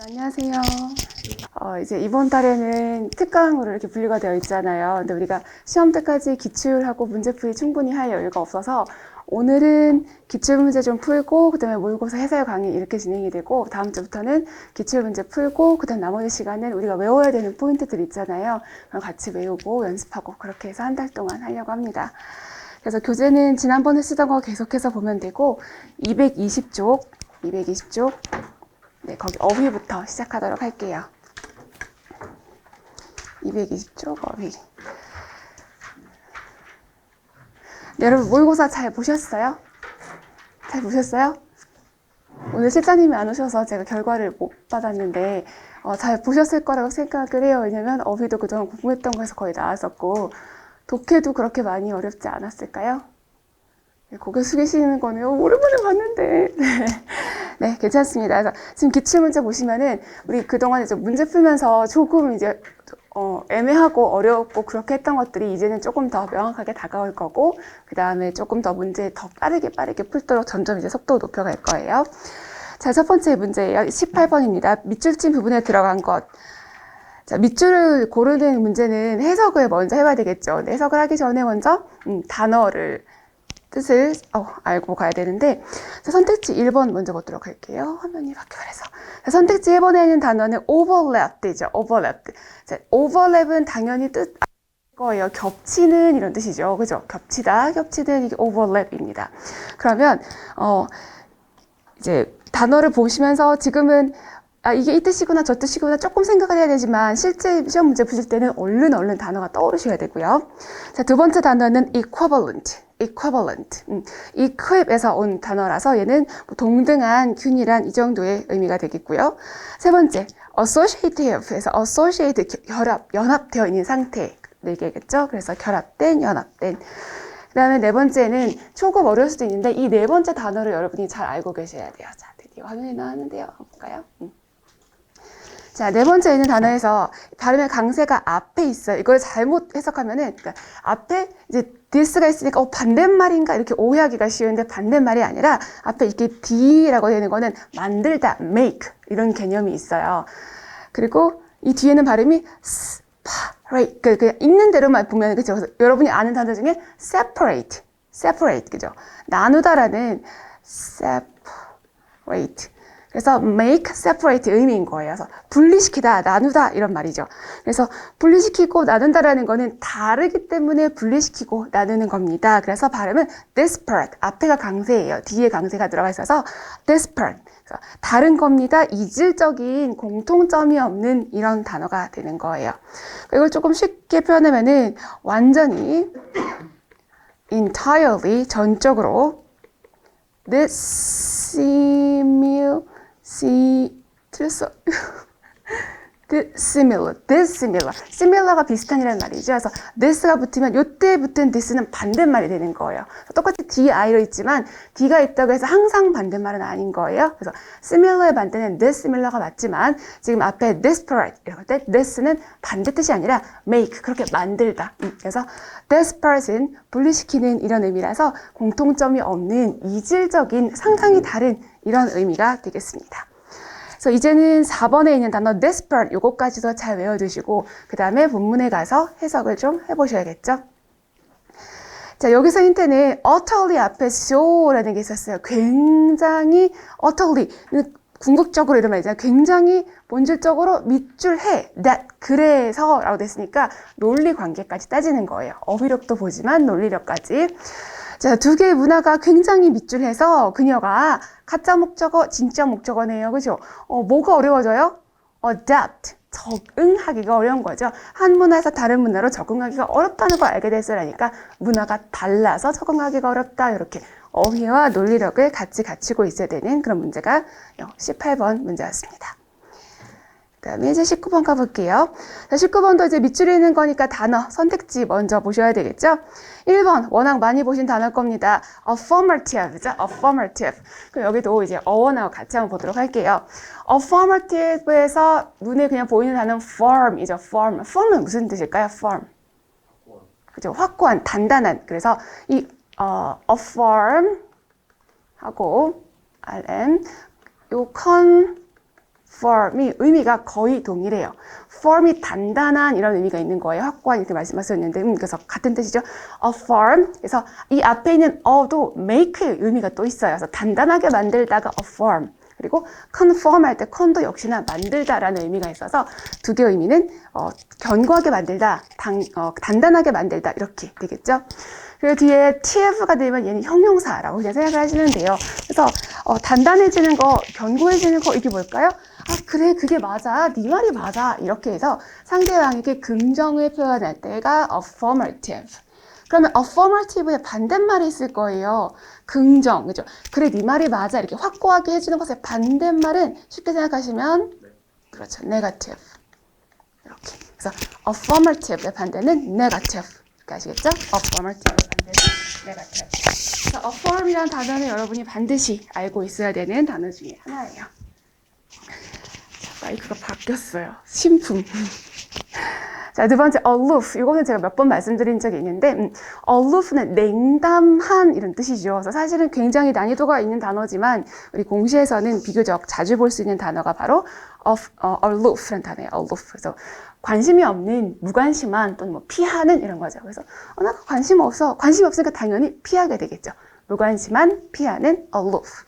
안녕하세요. 이제 이번 달에는 특강으로 이렇게 분류가 되어 있잖아요. 근데 우리가 시험 때까지 기출하고 문제풀이 충분히 할 여유가 없어서 오늘은 기출문제 좀 풀고 그다음에 모의고사 해설 강의 이렇게 진행이 되고 다음 주부터는 기출문제 풀고 그다음 나머지 시간은 우리가 외워야 되는 포인트들 있잖아요. 그럼 같이 외우고 연습하고 그렇게 해서 한 달 동안 하려고 합니다. 그래서 교재는 지난번에 쓰던 거 계속해서 보면 되고 220쪽 네, 거기 어휘부터 시작하도록 할게요. 220쪽 어휘. 네, 여러분 모의고사 잘 보셨어요? 잘 보셨어요? 오늘 실장님이 안 오셔서 제가 결과를 못 받았는데 잘 보셨을 거라고 생각을 해요. 왜냐면 어휘도 그동안 공부했던 거에서 거의 나왔었고 독해도 그렇게 많이 어렵지 않았을까요? 네, 고개 숙이시는 거네요. 오랜만에 봤는데. 네, 괜찮습니다. 그래서 지금 기출문제 보시면은 우리 그동안 이제 문제 풀면서 조금 이제 애매하고 어렵고 그렇게 했던 것들이 이제는 조금 더 명확하게 다가올 거고 그 다음에 조금 더 문제 더 빠르게 풀도록 점점 이제 속도 높여갈 거예요. 자, 첫 번째 문제예요. 18번입니다. 밑줄진 부분에 들어간 것. 자, 밑줄을 고르는 문제는 해석을 먼저 해봐야 되겠죠. 해석을 하기 전에 먼저 단어를 뜻을 알고 가야 되는데 자, 선택지 1번 먼저 보도록 할게요. 화면이 바뀌어서 선택지 1번에 있는 단어는 overlapp이죠. overlap. 자, overlap은 당연히 뜻 거예요. 겹치는 이런 뜻이죠. 그죠? 겹치다, 겹치는 이게 overlap입니다. 그러면 이제 단어를 보시면서 지금은 이게 이 뜻이구나 저 뜻이구나 조금 생각을 해야 되지만 실제 시험 문제 푸실 때는 얼른 단어가 떠오르셔야 되고요. 자, 두 번째 단어는 equivalent. equip에서 온 단어라서 얘는 뭐 동등한, 균일한 이 정도의 의미가 되겠고요. 세 번째, associative에서 associate, 연합되어 있는 상태 얘기겠죠. 그래서 결합된, 연합된. 그 다음에 네 번째는 조금 어려울 수도 있는데 이 네 번째 단어를 여러분이 잘 알고 계셔야 돼요. 자, 드디어 화면에 나왔는데요. 볼까요? 자, 네 번째 있는 단어에서 발음의 강세가 앞에 있어요. 이걸 잘못 해석하면은, 그러니까 앞에 이제 this가 있으니까 반대말인가 이렇게 오해하기가 쉬운데 반대말이 아니라 앞에 이렇게 D라고 되는 거는 만들다, make 이런 개념이 있어요. 그리고 이 뒤에는 발음이 separate, 그 읽는 대로만 보면 그죠? 여러분이 아는 단어 중에 separate, 그죠? 나누다라는 separate. 그래서 make, separate 의미인 거예요. 그래서 분리시키다, 나누다 이런 말이죠. 그래서 분리시키고 나눈다라는 거는 다르기 때문에 분리시키고 나누는 겁니다. 그래서 발음은 disparate, 앞에가 강세예요. 뒤에 강세가 들어가 있어서 disparate, 그래서 다른 겁니다. 이질적인 공통점이 없는 이런 단어가 되는 거예요. 이걸 조금 쉽게 표현하면은 완전히 entirely, 전적으로 similar가 비슷한이라는 말이죠. 그래서 this가 붙으면 요때 붙은 this는 반대말이 되는 거예요. 똑같이 di로 있지만 d가 있다고 해서 항상 반대말은 아닌 거예요. 그래서 similar의 반대는 dissimilar가 맞지만 지금 앞에 disparate 이럴 때 this는 반대 뜻이 아니라 make, 그렇게 만들다. 그래서 disparate는 분리시키는 이런 의미라서 공통점이 없는 이질적인 상당히 다른 이런 의미가 되겠습니다. 그래서 이제는 4번에 있는 단어 disparate 요거까지도 잘 외워두시고 그 다음에 본문에 가서 해석을 좀 해보셔야겠죠. 자, 여기서 힌트는 utterly 앞에 so라는 게 있었어요. 굉장히 utterly, 궁극적으로 이런 말이잖아요. 굉장히 본질적으로 밑줄해, that, 그래서 라고 됐으니까 논리 관계까지 따지는 거예요. 어휘력도 보지만 논리력까지. 자, 두 개의 문화가 굉장히 밑줄해서 그녀가 가짜 목적어, 진짜 목적어네요. 그죠? 뭐가 어려워져요? adapt, 적응하기가 어려운 거죠. 한 문화에서 다른 문화로 적응하기가 어렵다는 걸 알게 됐으니까 문화가 달라서 적응하기가 어렵다. 이렇게 어휘와 논리력을 같이 갖추고 있어야 되는 그런 문제가 18번 문제였습니다. 그 다음에 이제 19번 가볼게요. 자, 19번도 이제 밑줄에 있는 거니까 단어 선택지 먼저 보셔야 되겠죠? 1번 워낙 많이 보신 단어일 겁니다. affirmative죠? affirmative. 그럼 여기도 이제 어원하고 같이 한번 보도록 할게요. affirmative에서 눈에 그냥 보이는 단어는 firm이죠. firm은 무슨 뜻일까요? firm. 그죠? 확고한, 단단한. 그래서 이 affirm 하고 rm 요 firm이 의미가 거의 동일해요. firm이 단단한 이런 의미가 있는 거예요. 확고한 이렇게 말씀하셨는데 그래서 같은 뜻이죠. a firm. 그래서 이 앞에 있는 a도 make의 의미가 또 있어요. 그래서 단단하게 만들다가 a firm. 그리고 conform 할 때 con도 역시나 만들다라는 의미가 있어서 두 개의 의미는 견고하게 만들다, 단단하게 만들다 이렇게 되겠죠. 그리고 뒤에 tf가 되면 얘는 형용사라고 그냥 생각을 하시면 돼요. 그래서 단단해지는 거, 견고해지는 거 이게 뭘까요? 아 그래 그게 맞아, 네 말이 맞아 이렇게 해서 상대방에게 긍정을 표현할 때가 affirmative. 그러면 affirmative의 반대말이 있을 거예요. 긍정, 그죠? 그래, 네 말이 맞아. 이렇게 확고하게 해주는 것의 반대말은 쉽게 생각하시면, 그렇죠. negative. 이렇게. 그래서 affirmative의 반대는 negative. 이렇게 아시겠죠? affirmative의 반대는 negative. 그래서 affirm이라는 단어는 여러분이 반드시 알고 있어야 되는 단어 중에 하나예요. 자, 마이크가 바뀌었어요. 신품. 자, 두 번째, aloof. 이거는 제가 몇 번 말씀드린 적이 있는데, aloof는 냉담한 이런 뜻이죠. 그래서 사실은 굉장히 난이도가 있는 단어지만, 우리 공시에서는 비교적 자주 볼 수 있는 단어가 바로 aloof라는 단어예요. aloof. 그래서 관심이 없는, 무관심한 또는 뭐 피하는 이런 거죠. 그래서 나 관심 없어. 관심이 없으니까 당연히 피하게 되겠죠. 무관심한, 피하는 aloof.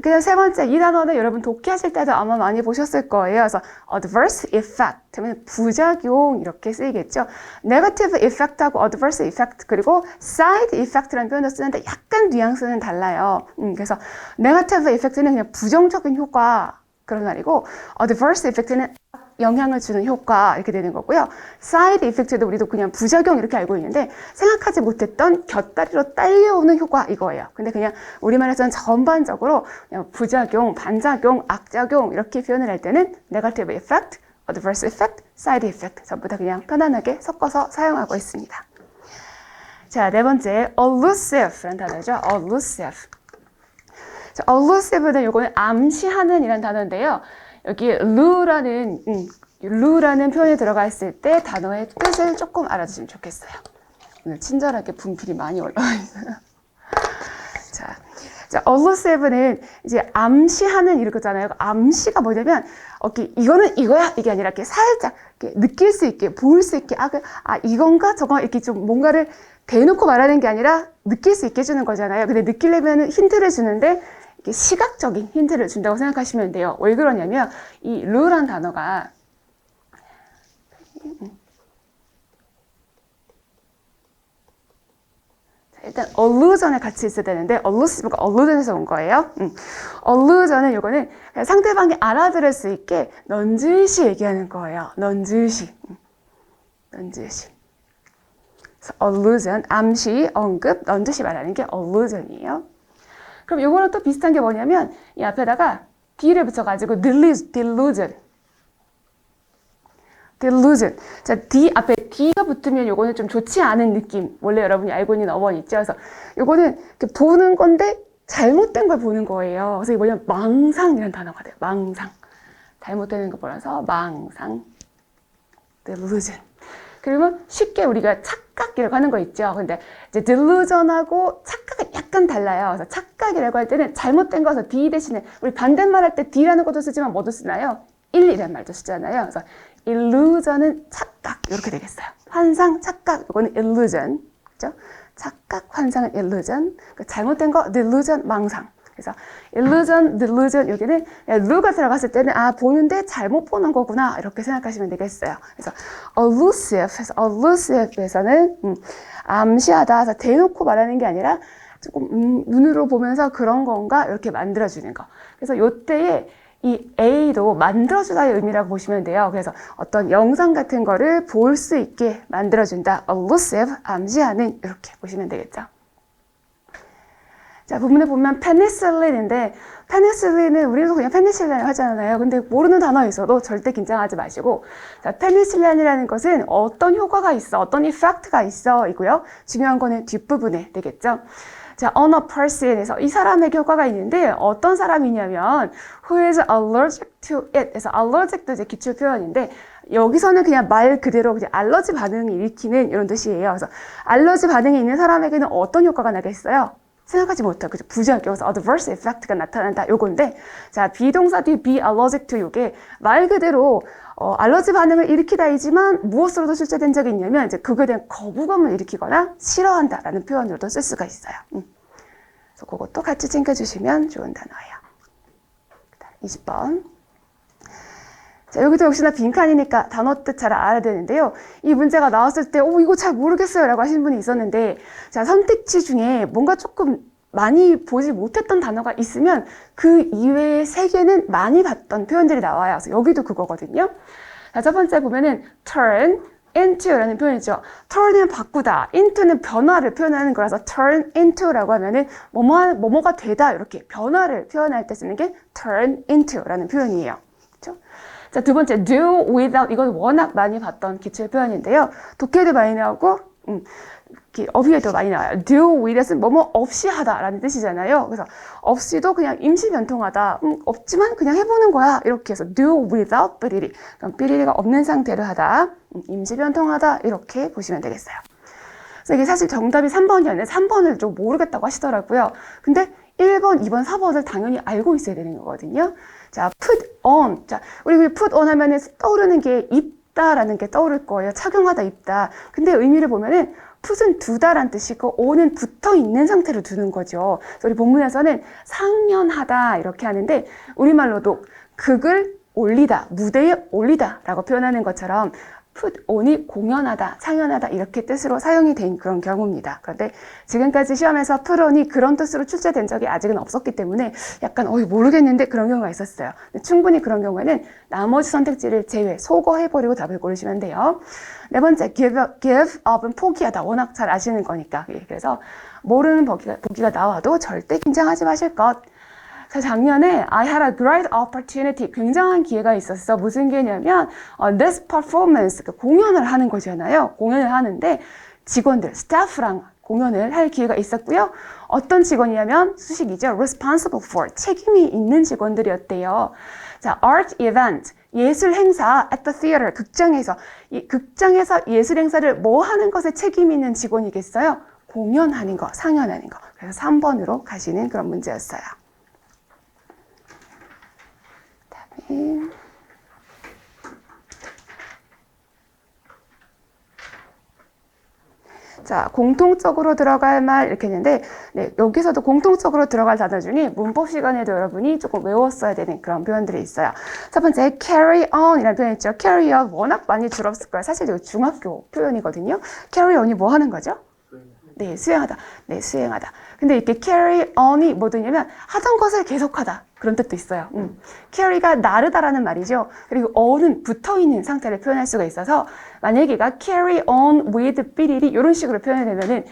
그다음 세 번째, 이 단어는 여러분 독해하실 때도 아마 많이 보셨을 거예요. 그래서 adverse effect, 부작용 이렇게 쓰이겠죠. negative effect하고 adverse effect 그리고 side effect라는 표현을 쓰는데 약간 뉘앙스는 달라요. 그래서 negative effect는 그냥 부정적인 효과 그런 말이고 adverse effect는 영향을 주는 효과 이렇게 되는 거고요. side effect도 우리도 그냥 부작용 이렇게 알고 있는데 생각하지 못했던 곁다리로 딸려오는 효과 이거예요. 근데 그냥 우리말에서는 전반적으로 그냥 부작용, 반작용, 악작용 이렇게 표현을 할 때는 negative effect, adverse effect, side effect 전부 다 그냥 편안하게 섞어서 사용하고 있습니다. 자, 네 번째 elusive라는 단어죠. elusive. 자, elusive는 요거는 암시하는 이라는 단어인데요. 여기 루라는 표현이 들어가 있을 때 단어의 뜻을 조금 알아주시면 좋겠어요. 오늘 친절하게 분필이 많이 올라와 있어요. 자, elusive는 이제 암시하는 이런 거잖아요. 암시가 뭐냐면 이거는 이거야 이게 아니라 이렇게 살짝 이렇게 느낄 수 있게 보일 수 있게 이건가 저거 이렇게 좀 뭔가를 대놓고 말하는 게 아니라 느낄 수 있게 해주는 거잖아요. 근데 느끼려면 힌트를 주는데 시각적인 힌트를 준다고 생각하시면 돼요. 왜 그러냐면 이 루란 단어가 일단 allusion에 같이 있어야 되는데 elusive가 allusion에서 온 거예요. allusion은 이거는 상대방이 알아들을 수 있게 넌지시 얘기하는 거예요. 넌지시. 그래서 allusion, 암시, 언급, 넌지시 말하는 게 allusion이에요. 그럼 요거는 또 비슷한 게 뭐냐면 이 앞에다가 D를 붙여가지고 delusion. 자, D 앞에 D가 붙으면 요거는 좀 좋지 않은 느낌. 원래 여러분이 알고 있는 어원 있죠. 그래서 요거는 이렇게 보는 건데 잘못된 걸 보는 거예요. 그래서 이게 뭐냐면 망상이라는 단어가 돼요. 망상. 잘못되는 거 보면서 망상. delusion. 그러면 쉽게 우리가 착각이라고 하는 거 있죠. 근데 이제 delusion하고 착각은 약간 달라요. 그래서 착각이라고 할 때는 잘못된 거서 D 대신에 우리 반대말 할 때 D라는 것도 쓰지만 뭐도 쓰나요? 일이라는 말도 쓰잖아요. 그래서 illusion은 착각 이렇게 되겠어요. 환상, 착각 이거는 illusion, 그죠? 착각, 환상은 illusion. 잘못된 거 delusion, 망상. 그래서 illusion, delusion 여기는 루가 들어갔을 때는 보는데 잘못 보는 거구나 이렇게 생각하시면 되겠어요. 그래서 elusive에서는 암시하다, 그래서 대놓고 말하는 게 아니라 조금 눈으로 보면서 그런 건가 이렇게 만들어주는 거. 그래서 요때에 이 A도 만들어주다의 의미라고 보시면 돼요. 그래서 어떤 영상 같은 거를 볼 수 있게 만들어준다. elusive, 암시하는 이렇게 보시면 되겠죠. 자, 부분에 보면 페니실린인데 페니실린은 우리도 그냥 페니실린을 하잖아요. 근데 모르는 단어 있어도 절대 긴장하지 마시고 자, 페니실린이라는 것은 어떤 효과가 있어, 어떤 이펙트가 있어 이고요. 중요한 거는 뒷부분에 되겠죠. 자, on a person에서 이 사람에게 효과가 있는데 어떤 사람이냐면 who is allergic to it. 그래서 allergic도 이제 기출 표현인데 여기서는 그냥 말 그대로 그냥 알러지 반응을 일으키는 이런 뜻이에요. 그래서 알러지 반응이 있는 사람에게는 어떤 효과가 나겠어요? 생각하지 못하고 그죠? 부정적으로 adverse effect가 나타난다 요건데 자 비동사 뒤 be allergic to 요게 말 그대로 알러지 반응을 일으키다이지만 무엇으로도 출제된 적이 있냐면 이제 그거에 대한 거부감을 일으키거나 싫어한다라는 표현으로도 쓸 수가 있어요. 그래서 그것도 같이 챙겨주시면 좋은 단어예요. 20번. 자, 여기도 역시나 빈칸이니까 단어 뜻 잘 알아야 되는데요. 이 문제가 나왔을 때, 이거 잘 모르겠어요. 라고 하신 분이 있었는데, 자, 선택지 중에 뭔가 조금 많이 보지 못했던 단어가 있으면 그 이외의 세 개는 많이 봤던 표현들이 나와요. 그래서 여기도 그거거든요. 자, 첫 번째 보면은 turn into라는 표현이죠. turn은 바꾸다, into는 변화를 표현하는 거라서 turn into라고 하면은 뭐뭐가 되다 이렇게 변화를 표현할 때 쓰는 게 turn into라는 표현이에요. 그렇죠? 자, 두 번째 do without 이건 워낙 많이 봤던 기출 표현인데요. 독해도 많이 나오고 어휘에도 많이 나와요. do without은 뭐뭐 없이 하다라는 뜻이잖아요. 그래서 없이도 그냥 임시 변통하다. 없지만 그냥 해보는 거야. 이렇게 해서 do without 삐리리. 그럼 삐리리가 없는 상태로 하다. 임시 변통하다. 이렇게 보시면 되겠어요. 그래서 이게 사실 정답이 3번이었는데 3번을 좀 모르겠다고 하시더라고요. 근데 1번, 2번, 4번을 당연히 알고 있어야 되는 거거든요. 자, put on. 자, 우리 put on 하면은 떠오르는 게 입다라는 게 떠오를 거예요. 착용하다, 입다. 근데 의미를 보면은 put은 두다란 뜻이고 on은 붙어 있는 상태로 두는 거죠. 그래서 우리 본문에서는 상연하다 이렇게 하는데 우리말로도 극을 올리다, 무대에 올리다 라고 표현하는 것처럼 put on이 공연하다, 상연하다 이렇게 뜻으로 사용이 된 그런 경우입니다. 그런데 지금까지 시험에서 put on이 그런 뜻으로 출제된 적이 아직은 없었기 때문에 약간 모르겠는데 그런 경우가 있었어요. 충분히 그런 경우에는 나머지 선택지를 제외, 소거해버리고 답을 고르시면 돼요. 네 번째, give up은 포기하다. 워낙 잘 아시는 거니까. 그래서 모르는 보기가 나와도 절대 긴장하지 마실 것. 작년에 I had a great opportunity. 굉장한 기회가 있었어. 무슨 기회냐면 this performance, 공연을 하는 거잖아요. 공연을 하는데 직원들, 스태프랑 공연을 할 기회가 있었고요. 어떤 직원이냐면 수식이죠. responsible for, 책임이 있는 직원들이었대요. 자, art event, 예술 행사 at the theater, 극장에서 예술 행사를 뭐 하는 것에 책임 있는 직원이겠어요? 공연하는 거, 상연하는 거. 그래서 3번으로 가시는 그런 문제였어요. 자, 공통적으로 들어갈 말 이렇게 했는데 여기서도 공통적으로 들어갈 단어 중에 문법 시간에도 여러분이 조금 외웠어야 되는 그런 표현들이 있어요. 첫 번째, carry on 이라는 표현 있죠. carry on 워낙 많이 들었을 거예요. 사실 이거 중학교 표현이거든요. carry on이 뭐 하는 거죠? 네, 수행하다. 네, 수행하다. 근데 이렇게 carry on이 뭐 되냐면 하던 것을 계속하다. 그런 뜻도 있어요. carry가 나르다라는 말이죠. 그리고 on은 붙어있는 상태를 표현할 수가 있어서 만약에 얘가 carry on with 삐리리 이런 식으로 표현이 되면은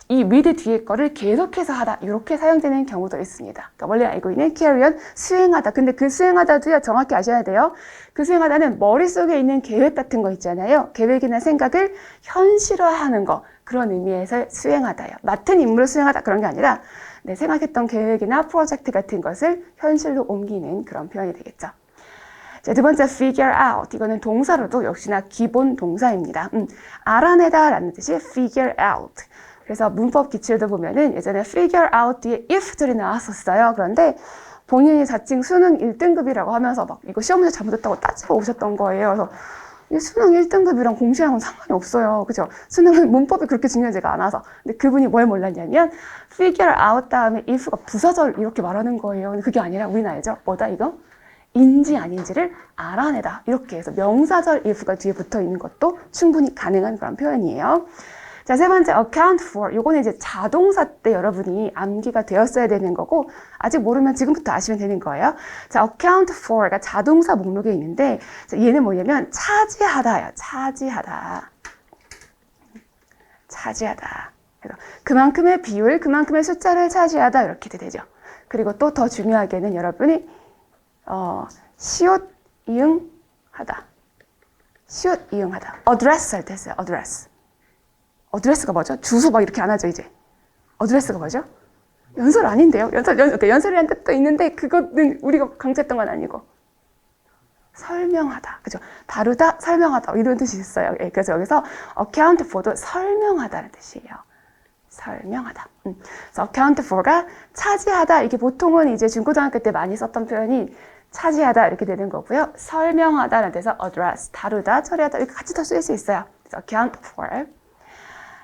이 with 뒤에 거를 계속해서 하다 이렇게 사용되는 경우도 있습니다. 그러니까 원래 알고 있는 carry on 수행하다. 근데 그 수행하다도요 정확히 아셔야 돼요. 그 수행하다는 머릿속에 있는 계획 같은 거 있잖아요. 계획이나 생각을 현실화하는 거 그런 의미에서 수행하다요. 맡은 임무를 수행하다 그런 게 아니라 생각했던 계획이나 프로젝트 같은 것을 현실로 옮기는 그런 표현이 되겠죠. 자, 두 번째, figure out. 이거는 동사로도 역시나 기본 동사입니다. 알아내다 라는 뜻이 figure out. 그래서 문법 기출도 보면은 예전에 figure out 뒤에 if들이 나왔었어요. 그런데 본인이 자칭 수능 1등급이라고 하면서 막 이거 시험 문제 잘못했다고 따지러 오셨던 거예요. 그래서 이 수능 1등급이랑 공시랑은 상관이 없어요. 그죠? 수능은 문법이 그렇게 중요하지가 않아서. 근데 그분이 뭘 몰랐냐면 figure out 다음에 if가 부사절 이렇게 말하는 거예요. 근데 그게 아니라 우리는 알죠? 뭐다 이거? 인지 아닌지를 알아내다. 이렇게 해서 명사절 if가 뒤에 붙어 있는 것도 충분히 가능한 그런 표현이에요. 자, 세 번째, account for. 요거는 이제 자동사 때 여러분이 암기가 되었어야 되는 거고, 아직 모르면 지금부터 아시면 되는 거예요. 자, account for가 자동사 목록에 있는데, 자, 얘는 뭐냐면, 차지하다예요. 차지하다. 차지하다. 그래서 그만큼의 비율, 그만큼의 숫자를 차지하다. 이렇게 되죠. 그리고 또 더 중요하게는 여러분이, 시옷, 이응하다. 시옷, 이응하다. address 할 때 써요. address. 어드레스가 뭐죠? 주소 막 이렇게 안 하죠, 이제. 어드레스가 뭐죠? 연설 아닌데요? 연설이라는 뜻도 있는데, 그거는 우리가 강조했던 건 아니고. 설명하다. 그죠? 다루다, 설명하다. 이런 뜻이 있어요. 예, 그래서 여기서 account for도 설명하다는 뜻이에요. 설명하다. 그래서 account for가 차지하다. 이게 보통은 이제 중고등학교 때 많이 썼던 표현이 차지하다 이렇게 되는 거고요. 설명하다라는 데서 address, 다루다, 처리하다 이렇게 같이 다 쓰일 수 있어요. 그래서 account for.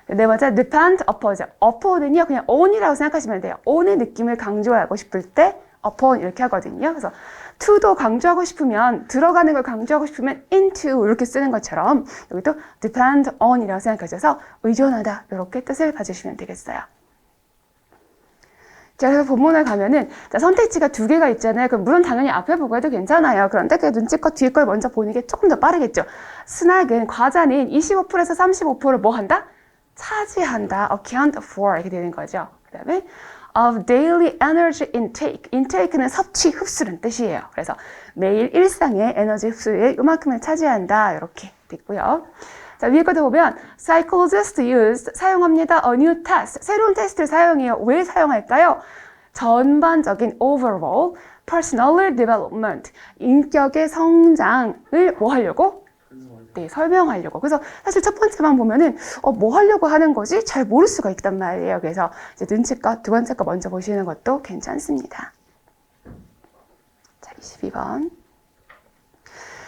네 번째, depend upon. upon은요, 그냥 on이라고 생각하시면 돼요. on의 느낌을 강조하고 싶을 때 upon 이렇게 하거든요. 그래서 to도 강조하고 싶으면, 들어가는 걸 강조하고 싶으면 into 이렇게 쓰는 것처럼 여기도 depend on이라고 생각하셔서 의존하다 이렇게 뜻을 봐주시면 되겠어요. 자, 그래서 본문에 가면은 자, 선택지가 두 개가 있잖아요. 그럼 물론 당연히 앞에 보고 해도 괜찮아요. 그런데 그 눈치껏 뒤에 걸 먼저 보는 게 조금 더 빠르겠죠. 스낵은 과자는 25%에서 35%를 뭐 한다? 차지한다. account for 이렇게 되는 거죠. 그 다음에 of daily energy intake. intake는 섭취, 흡수는 뜻이에요. 그래서 매일 일상의 에너지 흡수에 이만큼을 차지한다. 이렇게 됐고요. 자, 위에 것도 보면 psychologists use 사용합니다. a new test. 새로운 테스트를 사용해요. 왜 사용할까요? 전반적인 overall personal development. 인격의 성장을 뭐 하려고? 네, 설명하려고. 그래서 사실 첫 번째만 보면은 뭐 하려고 하는 거지? 잘 모를 수가 있단 말이에요. 그래서 이제 눈치껏 두 번째 거 먼저 보시는 것도 괜찮습니다. 자, 22번.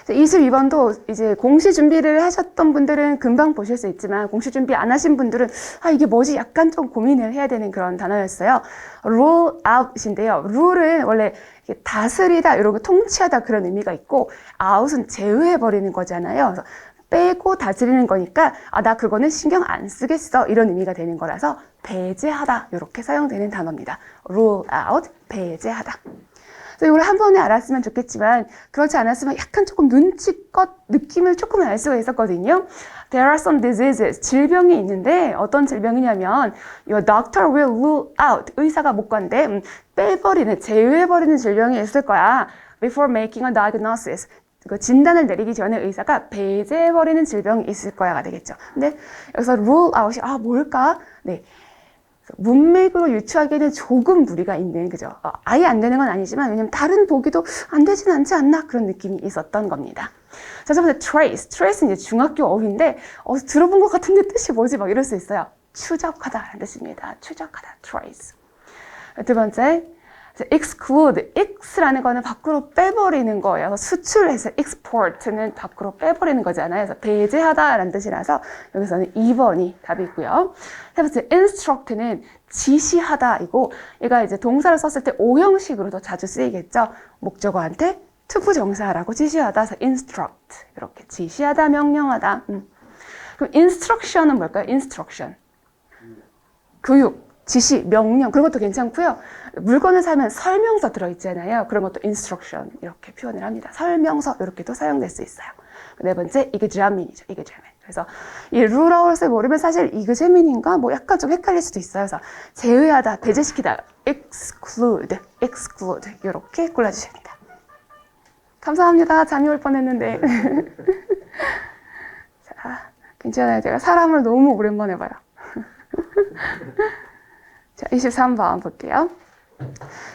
22번도 이제 공시 준비를 하셨던 분들은 금방 보실 수 있지만 공시 준비 안 하신 분들은 이게 뭐지? 약간 좀 고민을 해야 되는 그런 단어였어요. rule out인데요. rule은 원래 다스리다, 이런 거 통치하다 그런 의미가 있고 out은 제외해버리는 거잖아요. 그래서 빼고 다스리는 거니까 나 그거는 신경 안 쓰겠어 이런 의미가 되는 거라서 배제하다 이렇게 사용되는 단어입니다. rule out, 배제하다. 그래서 이걸 한 번에 알았으면 좋겠지만 그렇지 않았으면 약간 조금 눈치껏 느낌을 조금은 알 수가 있었거든요. There are some diseases. 질병이 있는데 어떤 질병이냐면 Your doctor will rule out. 의사가 못 간대. 빼버리는, 제외해버리는 질병이 있을 거야. Before making a diagnosis. 그 진단을 내리기 전에 의사가 배제해버리는 질병이 있을 거야가 되겠죠. 근데 여기서 rule out이 뭘까? 네. 문맥으로 유추하기에는 조금 무리가 있는, 그죠? 아예 안 되는 건 아니지만, 왜냐면 다른 보기도 안 되진 않지 않나? 그런 느낌이 있었던 겁니다. 자, 첫 번째, trace. trace는 이제 중학교 어휘인데, 들어본 것 같은데 뜻이 뭐지? 막 이럴 수 있어요. 추적하다라는 뜻입니다. 추적하다, trace. 두 번째, exclude. x라는 거는 밖으로 빼버리는 거예요. 수출해서 export는 밖으로 빼버리는 거잖아요. 그래서 배제하다라는 뜻이라서 여기서는 2번이 답이고요. 세 번째, instruct는 지시하다이고 얘가 이제 동사를 썼을 때 오형식으로도 자주 쓰이겠죠. 목적어한테 투부정사라고 지시하다. 그래서 instruct 이렇게 지시하다, 명령하다. 그럼 instruction은 뭘까요? instruction. 교육. 지시, 명령 그런 것도 괜찮고요. 물건을 사면 설명서 들어있잖아요. 그런 것도 instruction 이렇게 표현을 합니다. 설명서 이렇게도 사용될 수 있어요. 네 번째, examine이죠. examine. 그래서 이 rule out을 모르면 사실 examine인가 뭐 약간 좀 헷갈릴 수도 있어요. 그래서 제외하다, 배제시키다, exclude 이렇게 골라주십니다. 감사합니다. 잠이 올 뻔했는데. 자, 괜찮아요. 제가 사람을 너무 오랜만에 봐요. 자, 23번 볼게요.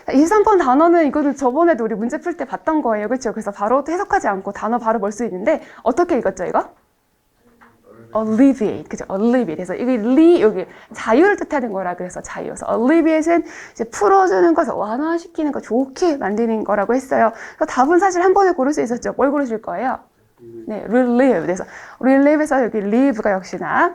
23번 단어는 이거는 저번에도 우리 문제 풀 때 봤던 거예요. 그렇죠? 그래서 바로 해석하지 않고 단어 바로 볼 수 있는데 어떻게 읽었죠, 이거? alleviate. 그죠? alleviate. 그래서 이게 여기 자유를 뜻하는 거라 그래서 자유. 그래서 alleviate는 이제 풀어주는 것을 완화시키는 거, 좋게 만드는 거라고 했어요. 그래서 답은 사실 한 번에 고를 수 있었죠. 뭘 고르실 거예요? 네, relieve. 그래서 relieve에서 여기 lieve가 역시나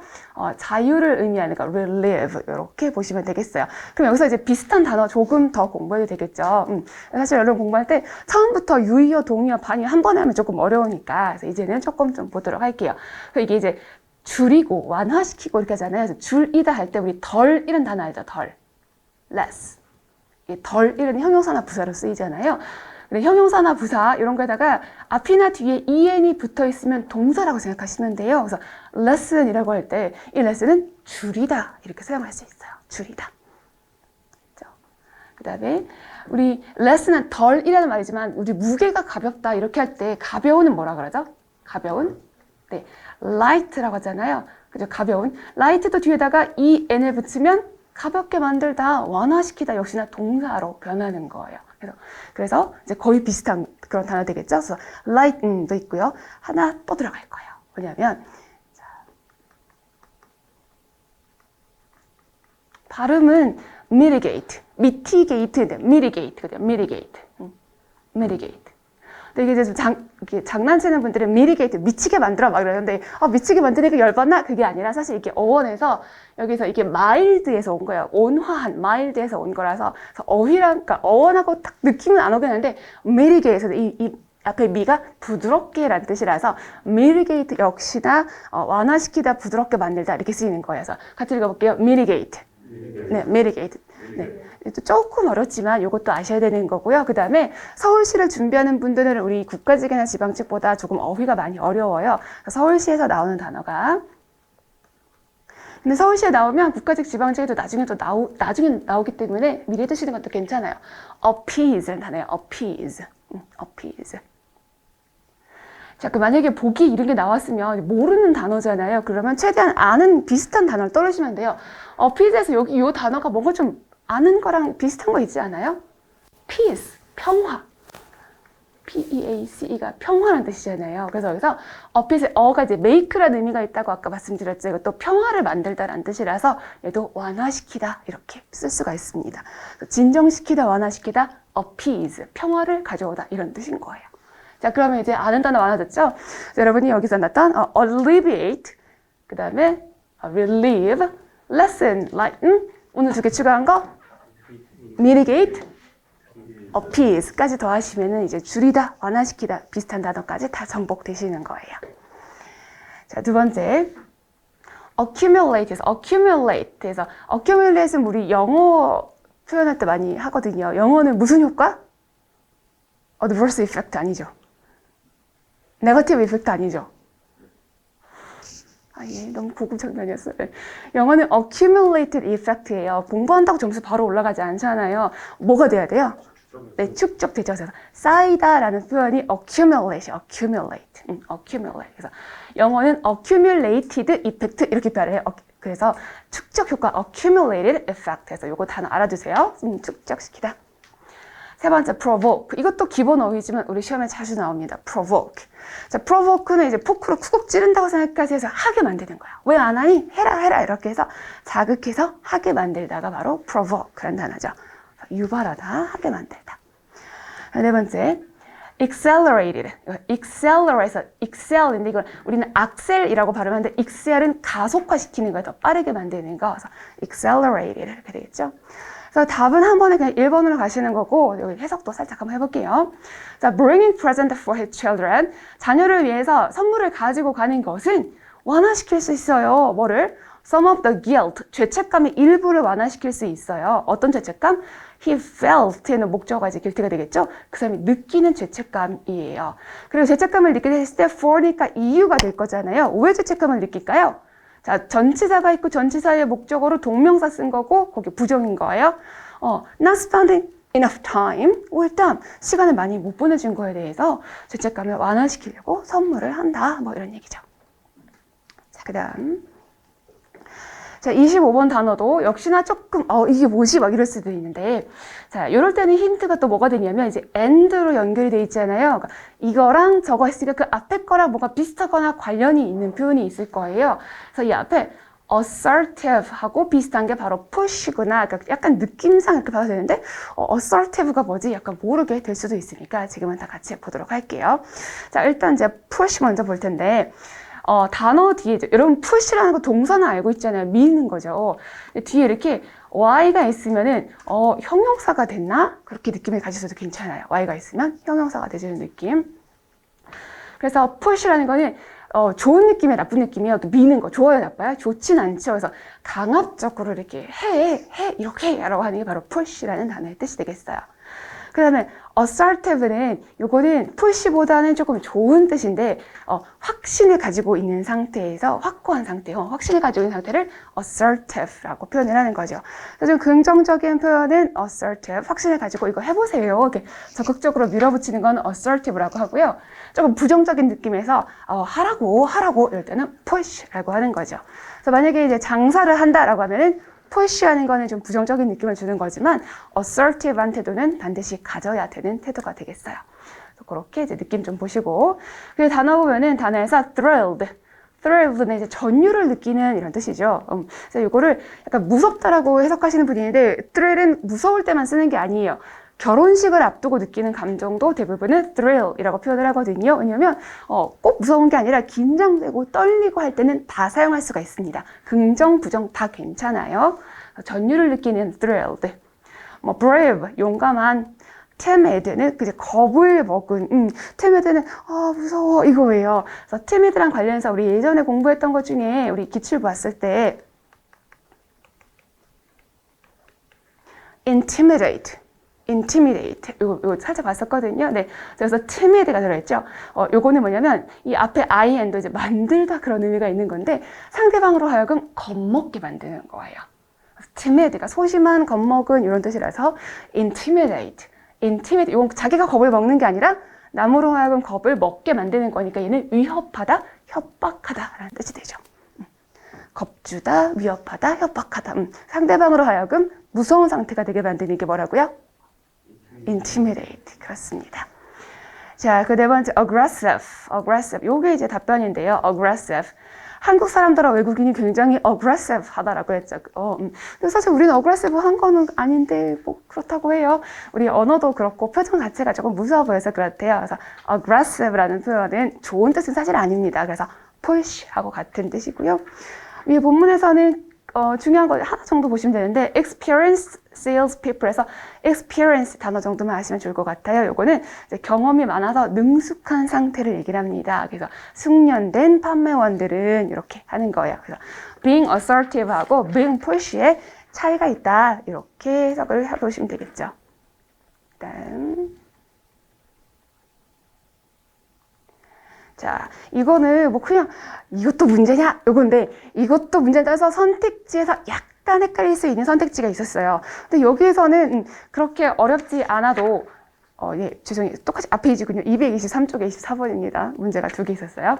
자유를 의미하는 거 relieve 이렇게 보시면 되겠어요. 그럼 여기서 이제 비슷한 단어 조금 더 공부해도 되겠죠. 사실 여러분 공부할 때 처음부터 유의어, 동의어, 반의어 한 번에 하면 조금 어려우니까 그래서 이제는 조금 좀 보도록 할게요. 이게 이제 줄이고 완화시키고 이렇게 하잖아요. 그래서 줄이다 할 때 우리 덜 이런 단어 알죠? 덜, less. 덜 이런 형용사나 부사로 쓰이잖아요. 형용사나 부사 이런 거에다가 앞이나 뒤에 en이 붙어 있으면 동사라고 생각하시면 돼요. 그래서 lesson이라고 할 때 이 lesson은 줄이다 이렇게 사용할 수 있어요. 줄이다. 그 다음에 우리 less는 덜이라는 말이지만 우리 무게가 가볍다 이렇게 할 때 가벼운은 뭐라 그러죠? 가벼운? 네, light라고 하잖아요. 그죠? 가벼운. light도 뒤에다가 en을 붙이면 가볍게 만들다, 완화시키다 역시나 동사로 변하는 거예요. 그래서 이제 거의 비슷한 그런 단어 되겠죠. 그래서 light도 있고요. 하나 또 들어갈 거예요. 뭐냐면 발음은 mitigate, mitigate인데 mitigate, 그죠? mitigate, mitigate. 근데 이게 이제 좀 이렇게 장난치는 분들은 mitigate, 미치게 만들어 막 이러는데, 미치게 만드니까 열받나? 그게 아니라 사실 이게 어원에서 여기서 이게 mild에서 온 거예요. 온화한, mild에서 온 거라서 어휘랑, 그러니까 어원하고 딱 느낌은 안 오긴 하는데, mitigate에서 이 앞에 미가 부드럽게 라는 뜻이라서 mitigate 역시나 완화시키다, 부드럽게 만들다 이렇게 쓰이는 거예요. 그래서 같이 읽어볼게요. mitigate. 네, mitigate. 네. 조금 어렵지만 이것도 아셔야 되는 거고요. 그 다음에 서울시를 준비하는 분들은 우리 국가직이나 지방직보다 조금 어휘가 많이 어려워요. 서울시에서 나오는 단어가. 근데 서울시에 나오면 국가직, 지방직에도 나중에 나오기 때문에 미리 드시는 것도 괜찮아요. appease라는 단어예요. appease. appease. 자, 만약에 보기 이런 게 나왔으면 모르는 단어잖아요. 그러면 최대한 아는 비슷한 단어를 떠올리시면 돼요. appease에서 여기 이 단어가 뭔가 좀 아는 거랑 비슷한 거 있지 않아요? peace, 평화. P-E-A-C-E가 평화라는 뜻이잖아요. 그래서 여기서 appease, 어가 이제 make라는 의미가 있다고 아까 말씀드렸죠. 이것도 평화를 만들다라는 뜻이라서 얘도 완화시키다 이렇게 쓸 수가 있습니다. 진정시키다, 완화시키다, appease, 평화를 가져오다 이런 뜻인 거예요. 자, 그러면 이제 아는 단어 많아졌죠? 자, 여러분이 여기서 났던 alleviate, 그 다음에 relieve, lessen, lighten, 오늘 2개 추가한 거 mitigate, appease까지 더하시면은 이제 줄이다, 완화시키다 비슷한 단어까지 다 정복되시는 거예요. 자, 2번째 accumulate에서 accumulate에서 accumulate는 우리 영어 표현할 때 많이 하거든요. 영어는 무슨 효과? adverse effect 아니죠. 네거티브 이펙트 아니죠. 예, 너무 고급 장난이었어요. 영어는 accumulated effect예요. 공부한다고 점수 바로 올라가지 않잖아요. 뭐가 돼야 돼요? 네, 축적되죠. 그래서 쌓이다라는 표현이 accumulate. 그래서 영어는 accumulated effect 이렇게 표현해요. 그래서 축적 효과 accumulated effect. 해서 요거 단어 알아두세요. 축적시키다. 3번째, provoke. 이것도 기본 어휘지만 우리 시험에 자주 나옵니다. provoke. 자, provoke는 이제 포크로 쿡쿡 찌른다고 생각해서 하게 만드는 거야. 왜 안 하니? 해라. 이렇게 해서 자극해서 하게 만들다가 바로 provoke라는 단어죠. 유발하다, 하게 만들다. 4번째, accelerated. excel인데 이걸 우리는 axel이라고 발음하는데 excel은 가속화시키는 거예요. 더 빠르게 만드는 거. 그래서 accelerated 이렇게 되겠죠. 그래서 답은 한 번에 그냥 1번으로 가시는 거고, 여기 해석도 살짝 한번 해볼게요. 자, bringing present for his children. 자녀를 위해서 선물을 가지고 가는 것은 완화시킬 수 있어요. 뭐를? Some of the guilt. 죄책감의 일부를 완화시킬 수 있어요. 어떤 죄책감? He felt에는 목적어가 이제 guilt가 되겠죠? 그 사람이 느끼는 죄책감이에요. 그리고 죄책감을 느끼게 됐을 때 for니까 이유가 될 거잖아요. 왜 죄책감을 느낄까요? 자, 전치사가 있고 전치사의 목적어로 동명사 쓴 거고 거기 부정인 거예요. Not spending enough time with them. 시간을 많이 못 보내준 거에 대해서 죄책감을 완화시키려고 선물을 한다. 뭐 이런 얘기죠. 자, 그 다음. 자, 25번 단어도 역시나 조금 이게 뭐지? 막 이럴 수도 있는데, 자, 이럴 때는 힌트가 또 뭐가 되냐면 이제 and로 연결이 돼 있잖아요. 그러니까 이거랑 저거 했으니까 그 앞에 거랑 뭔가 비슷하거나 관련이 있는 표현이 있을 거예요. 그래서 이 앞에 assertive하고 비슷한 게 바로 push구나. 그러니까 약간 느낌상 이렇게 봐도 되는데 assertive가 뭐지? 약간 모르게 될 수도 있으니까 지금은 다 같이 보도록 할게요. 자, 일단 이제 push 먼저 볼 텐데. 단어 뒤에, 여러분, push라는 거 동사는 알고 있잖아요. 미는 거죠. 뒤에 이렇게 y가 있으면은, 형용사가 됐나? 그렇게 느낌을 가지셔도 괜찮아요. y가 있으면 형용사가 되지는 느낌. 그래서 push라는 거는, 좋은 느낌이야, 나쁜 느낌이야. 또 미는 거. 좋아요, 나빠요? 좋진 않죠. 그래서 강압적으로 이렇게 이렇게 라고 하는 게 바로 push라는 단어의 뜻이 되겠어요. 그 다음에 assertive는 요거는 push보다는 조금 좋은 뜻인데 확신을 가지고 있는 상태에서 확고한 상태, 확신을 가지고 있는 상태를 assertive라고 표현을 하는 거죠. 그래서 좀 긍정적인 표현은 assertive, 확신을 가지고 이거 해보세요. 이렇게 적극적으로 밀어붙이는 건 assertive라고 하고요. 조금 부정적인 느낌에서 하라고 이럴 때는 push라고 하는 거죠. 그래서 만약에 이제 장사를 한다라고 하면은 push하는 거는 좀 부정적인 느낌을 주는 거지만 assertive한 태도는 반드시 가져야 되는 태도가 되겠어요. 그래서 그렇게 이제 느낌 좀 보시고, 그리고 단어 보면은 단어에서 thrilled thrill는 이제 전율을 느끼는 이런 뜻이죠. 그래서 이거를 약간 무섭다라고 해석하시는 분이 있는데 thrill은 무서울 때만 쓰는 게 아니에요. 결혼식을 앞두고 느끼는 감정도 대부분은 thrill이라고 표현을 하거든요. 왜냐면 꼭 무서운 게 아니라 긴장되고 떨리고 할 때는 다 사용할 수가 있습니다. 긍정, 부정 다 괜찮아요. 전율을 느끼는 thrilled. 뭐 brave, 용감한. timid는 그제 겁을 먹은. timid는 무서워 이거예요. 그래서 timid랑 관련해서 우리 예전에 공부했던 것 중에 우리 기출 봤을 때 intimidate 이거 살짝 봤었거든요. 네, 그래서 timid가 들어있죠. 요거는 뭐냐면 이 앞에 IN도 이제 만들다 그런 의미가 있는 건데 상대방으로 하여금 겁먹게 만드는 거예요. timid가 소심한, 겁먹은 이런 뜻이라서 intimidate, 이건 자기가 겁을 먹는 게 아니라 남으로 하여금 겁을 먹게 만드는 거니까 얘는 위협하다, 협박하다라는 뜻이 되죠. 겁주다, 위협하다, 협박하다. 상대방으로 하여금 무서운 상태가 되게 만드는 게 뭐라고요? intimidate. 그렇습니다. 자, 그 네 번째 aggressive. 요게 이제 답변인데요. aggressive. 한국 사람들은 외국인이 굉장히 aggressive 하다라고 했죠. 근데 사실 우리는 aggressive 한 거는 아닌데 뭐 그렇다고 해요. 우리 언어도 그렇고 표정 자체가 조금 무서워 보여서 그렇대요. 그래서 aggressive라는 표현은 좋은 뜻은 사실 아닙니다. 그래서 push하고 같은 뜻이고요. 위 본문에서는 중요한 거 하나 정도 보시면 되는데 experienced salespeople에서 experience 단어 정도만 아시면 좋을 것 같아요. 요거는 이제 경험이 많아서 능숙한 상태를 얘기를 합니다. 그래서 숙련된 판매원들은 이렇게 하는 거예요. 그래서 being assertive하고 being push의 차이가 있다. 이렇게 해석을 해보시면 되겠죠. 일단 자, 이거는 뭐 그냥 이것도 문제냐? 요건데 이것도 문제에 따라서 선택지에서 약간 헷갈릴 수 있는 선택지가 있었어요. 근데 여기에서는 그렇게 어렵지 않아도 예, 죄송해요. 똑같이 앞 페이지군요. 223쪽에 24번입니다. 문제가 두 개 있었어요.